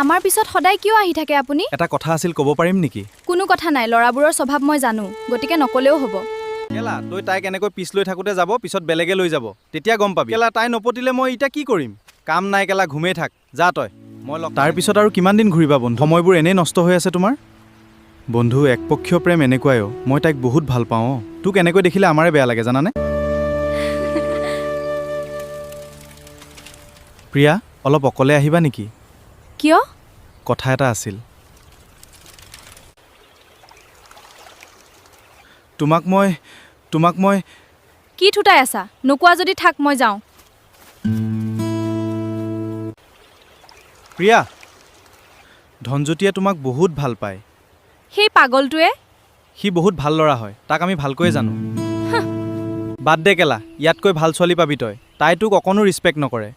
আমাৰ পিছত সদায় কিয় আহি থাকে আপুনি? এটা কথা আছিল ক'ব পাৰিম নেকি? কোনো কথা নাই, ল'ৰাবোৰৰ স্বভাৱ মই জানো, গতিকে নকলেও হ'ব। কেলা তই তাইক এনেকৈ পিছ লৈ থাকোঁতে যাব, পিছত বেলেগে লৈ যাব, তেতিয়া গম পাবি। কেলা তাই নপতিলে মই এতিয়া কি কৰিম? কাম নাই কেলা, ঘুমেই থাক, যা তই। মই তাৰ পিছত আৰু কিমান দিন ঘূৰিবা বন্ধু? সময়বোৰ এনেই নষ্ট হৈ আছে তোমাৰ। বন্ধু, একপক্ষীয় প্ৰেম এনেকুৱাই। মই তাইক বহুত ভাল পাওঁ। তোক এনেকৈ দেখিলে আমাৰে বেয়া লাগে জানানে? প্ৰিয়া, অলপ অকলে আহিবা নেকি? কিয়? কথা এটা আছিল। তোমাক মই কি থুতাই আছা? নোকোৱা যদি থাক, মই যাওঁ। প্ৰিয়া, ধনজ্যোতিয়ে তোমাক বহুত ভাল পায়। সেই পাগলটোৱে? সি বহুত ভাল ল'ৰা হয়, তাক আমি ভালকৈয়ে জানো। বাদ দে কেলা, ইয়াতকৈ ভাল ছোৱালী পাবি তই। তাই তোক অকণো ৰিছপেক্ট নকৰে।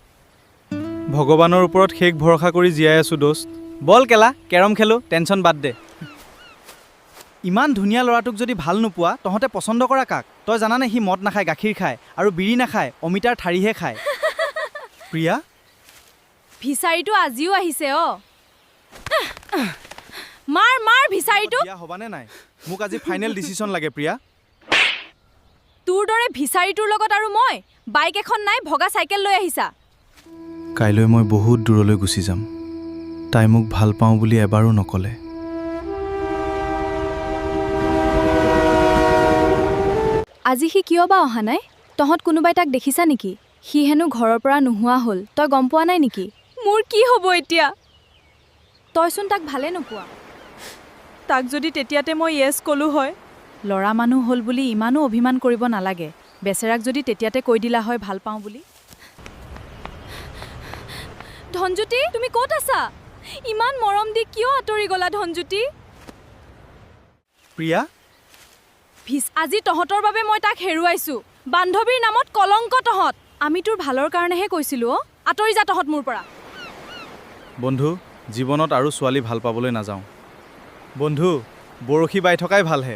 ভগৱানৰ ওপৰত শেষ ভৰসা কৰি জীয়াই আছোঁ দোস্ত। বল কেলা, কেৰম খেলোঁ, টেনশ্যন বাদ দে। ইমান ধুনীয়া ল'ৰাটোক যদি ভাল নোপোৱা, তহঁতে পচন্দ কৰা কাক? তই জানানে সি মদ নাখায়, গাখীৰ খায়, আৰু বিড়ি নাখায়, অমিতাৰ ঠাৰিহে খায়। প্ৰিয়া, ভিচাৰীটো আজিও আহিছে। মাৰ মাৰ ভিচাৰীটো। বিয়া হ'বানে নাই? মোক আজি ফাইনেল ডিচিশ্যন লাগে প্ৰিয়া। তোৰ দৰে ভিচাৰীটোৰ লগত আৰু মই বাইক এখন নাই, ভগা চাইকেল লৈ আহিছা। কাইলৈ মই বহুত দূৰলৈ গুচি যাম। তাই মোক ভাল পাওঁ বুলি এবাৰো নক'লে। আজি সি কিয় বা অহা নাই? তহঁত কোনোবাই তাক দেখিছা নেকি? সি হেনো ঘৰৰ পৰা নোহোৱা হ'ল, তই গম পোৱা নাই নেকি? মোৰ কি হ'ব এতিয়া? তইচোন তাক ভালে নোপোৱা। তাক যদি তেতিয়াতে মই য়েছ ক'লোঁ হয়। ল'ৰা মানুহ হ'ল বুলি ইমানো অভিমান কৰিব নালাগে। বেচেৰাক যদি তেতিয়াতে কৈ দিলা হয় ভাল পাওঁ বুলি। ধনজ্যোতি, তুমি ক'ত আছা? ইমান মৰম দি কিয় আঁতৰি গ'লা ধনজ্যোতি? প্ৰিয়া, আজি তহঁতৰ বাবে মই তাক হেৰুৱাইছোঁ। বান্ধৱীৰ নামত কলংক তহঁত। আমি তোৰ ভালৰ কাৰণেহে কৈছিলোঁ। আঁতৰি যা তহঁত মোৰ পৰা। বন্ধু, জীৱনত আৰু ছোৱালী ভাল পাবলৈ নাযাওঁ। বন্ধু, বৰশী বাই থকাই ভালহে।